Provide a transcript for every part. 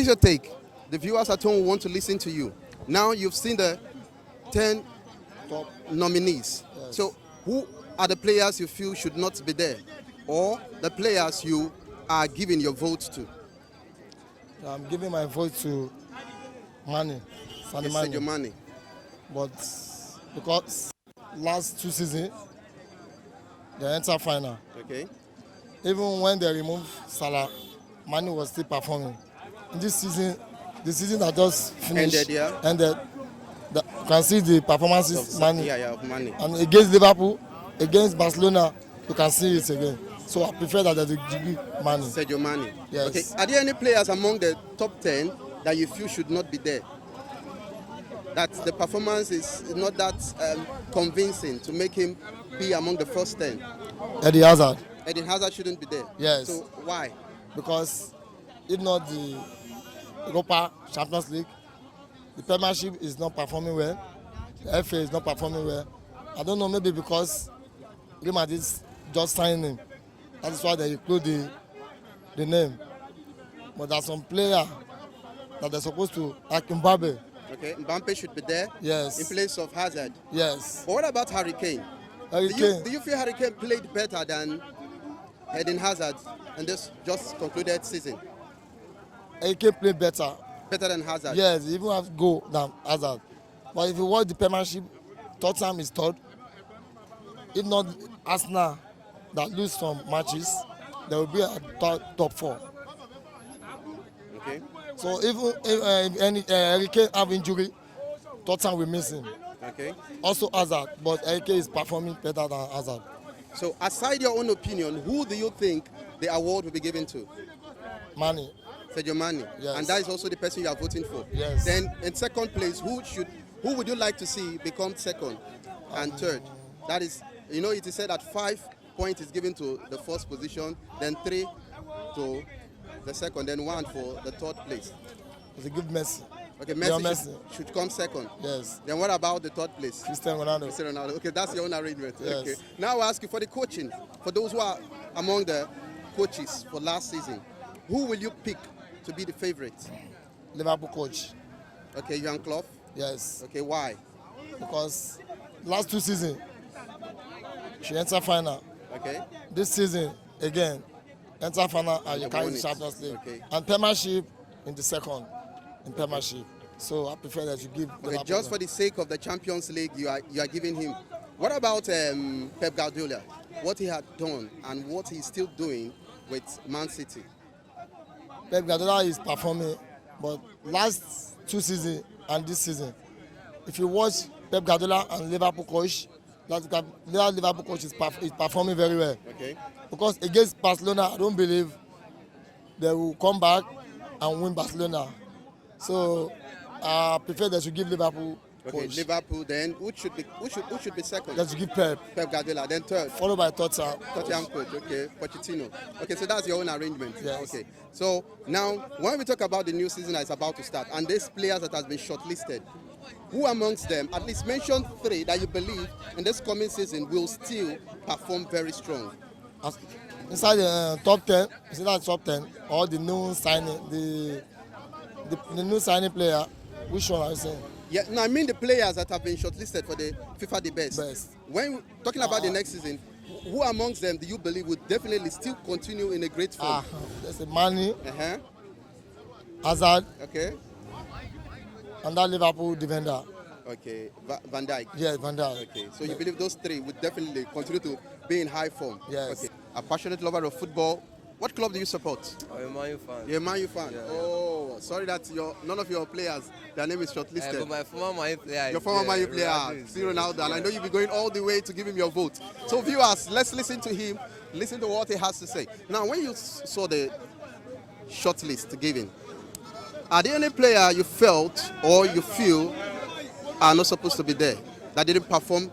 is your take? The viewers at home want to listen to you. Now you've seen the 10 top nominees. Yes. So who are the players you feel should not be there? Or the players you are giving your vote to? I'm giving my vote to Mane, Sadio Sadio Mane. Mane. But because last 2 seasons, they enter final. Okay. Even when they remove Salah, Mane was still performing. In this season, the season that just finished, Ended, yeah. ended, you can see the performances Mane. Of Mane. And against Liverpool, against Barcelona, you can see it again. So I prefer that they give Mane. Sadio Mane. Yes. Okay. Are there any players among the top 10 that you feel should not be there? That the performance is not that convincing to make him be among the first 10? Eddie Hazard. Eden Hazard shouldn't be there. Yes. So why? Because if not the Europa Champions League, the Premiership is not performing well, the FA is not performing well. I don't know, maybe because Real Madrid just signed him. That is why they include the name. But there's some player that they're supposed to, like Mbappe. Okay, Mbappe should be there. Yes. In place of Hazard. Yes. But what about Harry Kane? Harry Kane. Do you feel Harry Kane played better than Eden Hazard in this just concluded season? Harry Kane played better. Better than Hazard? Yes, he even have to go than Hazard. But if you watch the Premiership, Tottenham is third. If not Arsenal that lose some matches, they will be at top 4. Okay. So even if any Harry Kane have injury, Tottenham will miss him. Okay. Also Hazard, but Harry Kane is performing better than Hazard. So aside your own opinion, who do you think the award will be given to? Mane. Sadio Mane. Yes. And that is also the person you are voting for. Yes. Then in second place, who would you like to see become second and third? That is, it is said that 5 points is given to the first position, then 3 to the second, then 1 for the third place. They give Messi. Okay, Messi should come second. Yes. Then what about the third place? Cristiano Ronaldo. Cristiano Ronaldo. Okay, that's your own arrangement. Yes. Okay. Now I'll ask you for the coaching. For those who are among the coaches for last season, who will you pick to be the favorite? Liverpool coach. Okay, Jurgen Klopp. Yes. Okay, why? Because last 2 seasons, she enter final. Okay. This season, again, enter final and you carry the Champions League. Okay. And Premiership in the second, in Premiership. So I prefer that you give. Okay, just for the sake of the Champions League, you are giving him. What about Pep Guardiola? What he had done and what he's still doing with Man City? Pep Guardiola is performing, but last 2 seasons and this season, if you watch Pep Guardiola and Liverpool coach, Liverpool coach is performing very well. Okay. Because against Barcelona, I don't believe they will come back and win Barcelona. So I prefer that you give Liverpool coach. Okay, Liverpool. Then who should be second? That you give Pep. Pep Guardiola. Then third. Followed by Tottenham. Tottenham coach. Okay, Pochettino. Okay, so that's your own arrangement. Yes. Okay. So now when we talk about the new season that is about to start and these players that has been shortlisted, who amongst them, at least mention 3 that you believe in this coming season will still perform very strong? Inside the top 10, inside the top 10, or the new signing, the new signing player, which one are you saying? Yeah, no, I mean the players that have been shortlisted for the FIFA the best. When talking about the next season, who amongst them do you believe would definitely still continue in a great form? There's a Mane, Uh-huh. Hazard, Okay. and that Liverpool defender. Okay. Van Dijk. Yes, Van Dijk. Okay. So you believe those 3 would definitely continue to be in high form? Yes. Okay. A passionate lover of football. What club do you support? I'm a Man U fan. You're a Man U fan. Yeah. Oh, sorry that none of your players, their name is shortlisted. But my former Man U player. Your former Man U player, see Ronaldo, and I know you'll be going all the way to give him your vote. So viewers, let's listen to him, listen to what he has to say. Now, when you saw the shortlist given, are there any player you felt or you feel are not supposed to be there, that didn't perform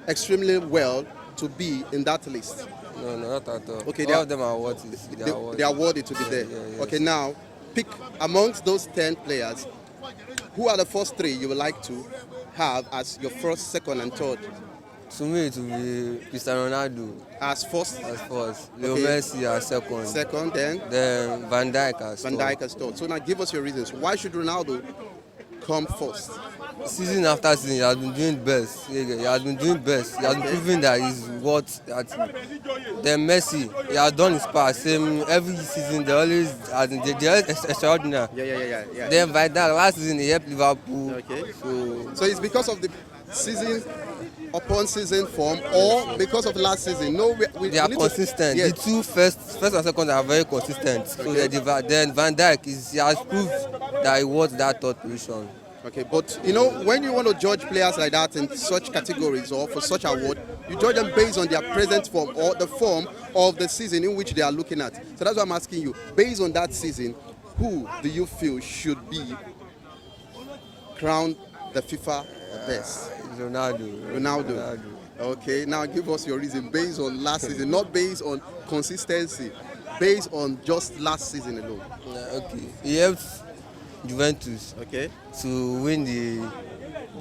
extremely well to be in that list? No, not at all. Okay, all of them are worthy. They are worthy to be there. Yeah. Okay, now pick amongst those 10 players, who are the first 3 you would like to have as your first, second, and third? To me, it will be Cristiano Ronaldo as first, as first, Leo Okay. Messi as second, second, then Van Dijk as Van third. Dijk as third. So now give us your reasons. Why should Ronaldo come first? Season after season, he has been doing best. He has been doing best. He has been proving that he's worth that. Then Messi, he has done his part. Same every season, they always extraordinary. Yeah. Then by that last season, he helped Liverpool. Okay. So So it's because of the season upon season form, or because of last season? No, we they are need to- consistent. Yes. The two first and second are very consistent. So then Van Dijk he has proved that he was that third position. Okay, but you know, when you want to judge players like that in such categories or for such award, you judge them based on their present form or the form of the season in which they are looking at. So that's why I'm asking you, based on that season, who do you feel should be crowned the FIFA best? Ronaldo. Okay, now give us your reason based on last season, not based on consistency, based on just last season alone. Okay, he helped Juventus Okay. to win they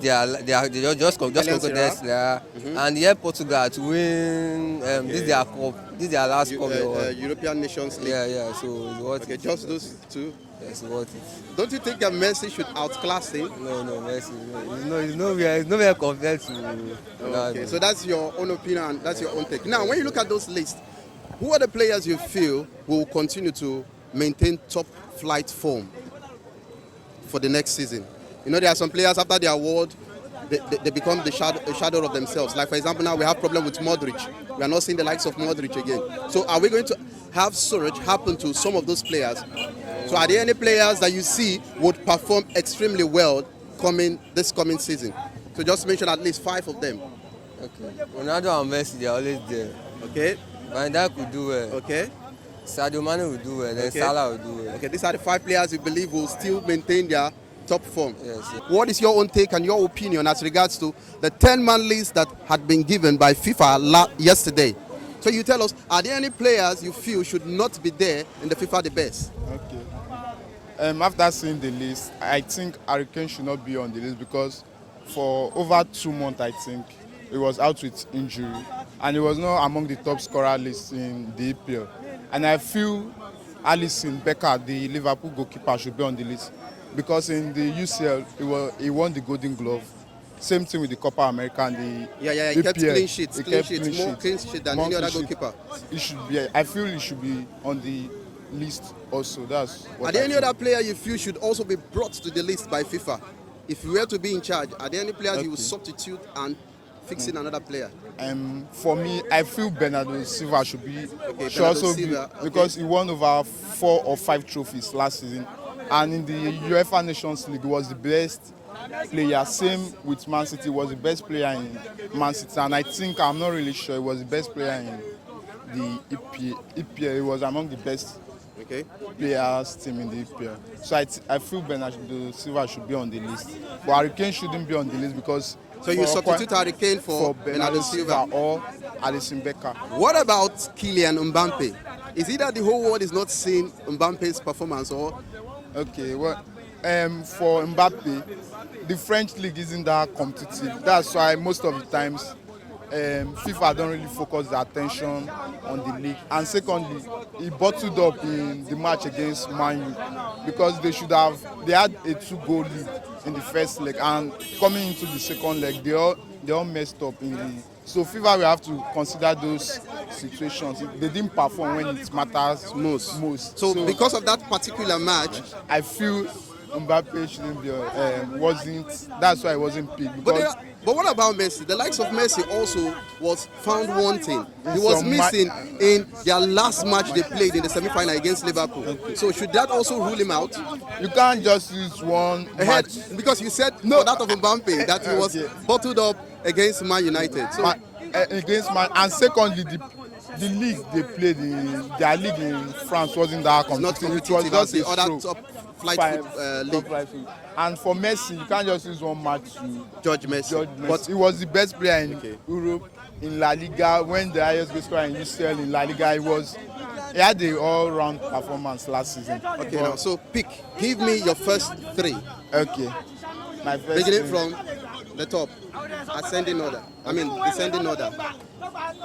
just conquered and he helped Portugal to win this their cup. This their last cup. European Nations League. Yeah. So it's worth Okay, it. just those two. Yes, it's worth it. Don't you think that Messi should outclass him? No, Messi. It's nowhere compared to Ronaldo. Okay, so that's your own opinion and that's your own take. Now, when you look at those lists, who are the players you feel will continue to maintain top flight form for the next season? You know, there are some players after the award, they become a shadow of themselves. Like, for example, now we have problem with Modric. We are not seeing the likes of Modric again. So are we going to have surge happen to some of those players? So are there any players that you see would perform extremely well this coming season? So just mention at least 5 of them. Okay. Ronaldo and Messi, they are always there. Okay. Van Dijk will do well. Okay. Sadio Mane will do well. Then Okay. Salah will do well. Okay, these are the 5 players you believe will still maintain their top form. Yes. What is your own take and your opinion as regards to the 10-man list that had been given by FIFA yesterday? So you tell us, are there any players you feel should not be there in the FIFA the best? Okay. After seeing the list, I think Harry Kane should not be on the list because for over 2 months, I think, he was out with injury and he was not among the top scorer list in the EPL. And I feel Alisson Becker, the Liverpool goalkeeper, should be on the list because in the UCL, he won the Golden Glove. Same thing with the Copa America and the He kept EPL. clean sheets, He clean kept sheets, more clean sheets than More any other clean sheet. goalkeeper. He should be. I feel he should be on the list also. That's what Are there I any feel. other player you feel should also be brought to the list by FIFA? If you were to be in charge, are there any players you would substitute and fix in another player? For me, I feel Bernardo Silva should be. Okay, should Bernardo also Silva, be because he won over 4 or 5 trophies last season, and in the UEFA Nations League, he was the best player. Same with Man City, he was the best player in Man City, and I think I'm not really sure he was the best player in the EPL. He was among the best players team in the EPL. So I feel Bernardo Silva should be on the list, but Harry Kane shouldn't be on the list because. So you substitute Harry Kane for Bernardo Silva or Alisson Becker. What about Kylian Mbappe? Is it that the whole world is not seeing Mbappe's performance, or? Okay, well, for Mbappe, the French league isn't that competitive. That's why most of the times FIFA don't really focus their attention on the league. And secondly, he bottled up in the match against Man U because they had a 2-goal lead in the first leg, and coming into the second leg, they all messed up in the. So FIFA will have to consider those situations. They didn't perform when it matters most. So because of that particular match, I feel Mbappe shouldn't be wasn't. That's why he wasn't picked. But what about Messi? The likes of Messi also was found wanting. He was some missing in their last match they played in the semi-final against Liverpool. So should that also rule him out? You can't just use one Ahead, match. because you said for that of Mbappe that he was bottled up against Man United. So Against Man, and secondly, the league they played in their league in France wasn't that not competitive. It competitive was as just the a other stroke. top flight league. Top flight league. And for Messi, you can't just use one match to Judge Messi. But he was the best player in Europe, in La Liga. When the highest goal scorer in UCL in La Liga, he had the all-round performance last season. Okay, now so give me your first 3. Okay. My first Beginning thing, from The top. Ascending order. I mean, descending order.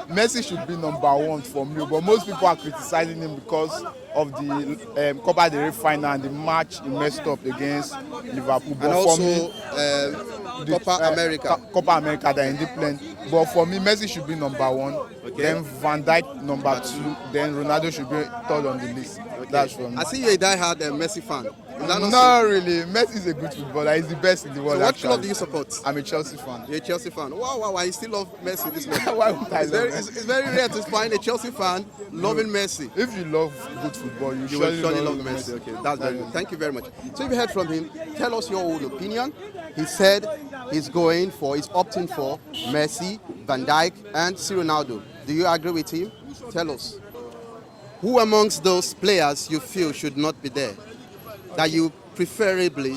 Messi should be number 1 for me, but most people are criticizing him because of the Copa del Rey final and the match he messed up against Liverpool. But And also, for me, Copa America. Copa America that he playing. But for me, Messi should be number 1. Okay. Then Van Dijk number 2. Then Ronaldo should be 3rd on the list. Okay. That's for me. I see you're a die-hard Messi fan. Is that not Not so? really. Messi is a good footballer. He's the best in the world. So what actually. club do you support? I'm a Chelsea fan. You're a Chelsea fan. Wow, you still love Messi this way. Why would I It's love very, Messi? it's very rare to find a Chelsea fan loving Messi. If you love good football, you You will surely surely love Messi. Okay, that's very good. Thank you very much. So if you heard from him, tell us your own opinion. He said he's opting for Messi, Van Dijk, and Ronaldo. Do you agree with him? Tell us. Who amongst those players you feel should not be there? That you preferably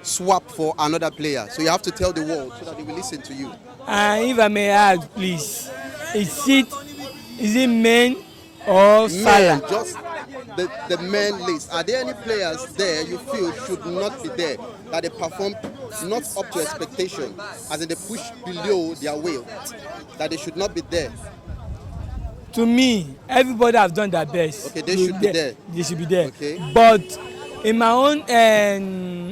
swap for another player. So you have to tell the world so that they will listen to you. If I may ask, please, is it men or Salah? Men, just the men list. Are there any players there you feel should not be there? That they perform not up to expectation, as in they push below their will, that they should not be there? To me, everybody have done their best. Okay, they should be there. They should be there. Okay. But in my own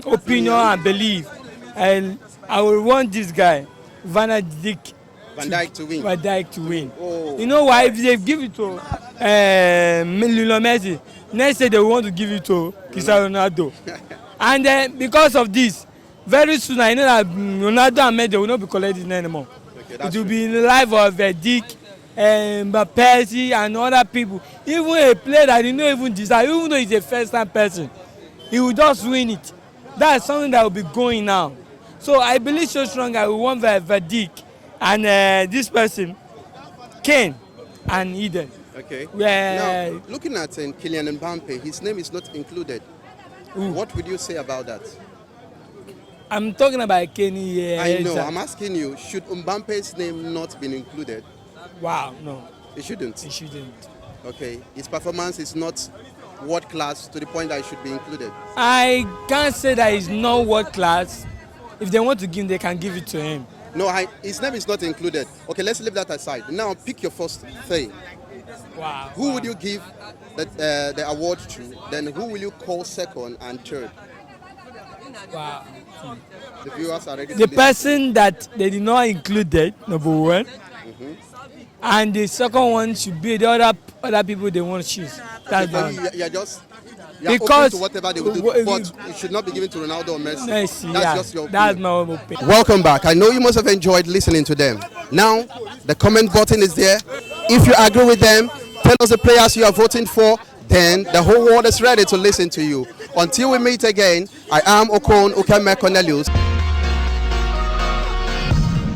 opinion and belief, I will want this guy, Van Dijk to win. Van Dijk to win. Oh. You know why? If they give it to Lionel Messi, next day they want to give it to Cristiano Ronaldo. And because of this, very soon I know that Ronaldo and Messi will not be collecting anymore. Okay, It that's will true. be in the life of Dijk, Mbappé and other people. Even a player that you know even deserve, even though he's a first-time person, he will just win it. That's something that will be going now. So I believe so strong I will want Dijk and this person, Kane and Eden. Okay. Yeah. Now, looking at Kylian Mbappé, his name is not included. Ooh. What would you say about that? I'm talking about Kane here. I know. I'm asking you, should Mbappe's name not be included? Wow, no, It shouldn't. he shouldn't. Okay. His performance is not world class to the point that it should be included. I can't say that he's not world class. If they want to give him, they can give it to him. No, his name is not included. Okay, let's leave that aside. Now pick your first thing. Wow. Who would you give the award to? Then who will you call second and third? Wow. The viewers are ready to The listen. person that they did not include that, number one, and the second one should be the other people they want to choose. That's So one. you're just Because- open to whatever they will do, but it should not be given to Ronaldo or Messi. Messi, That's yeah, just your that's opinion. my own opinion. Welcome back. I know you must have enjoyed listening to them. Now, the comment button is there. If you agree with them, tell us the players you are voting for. Then the whole world is ready to listen to you. Until we meet again, I am Okon Okeme Cornelius.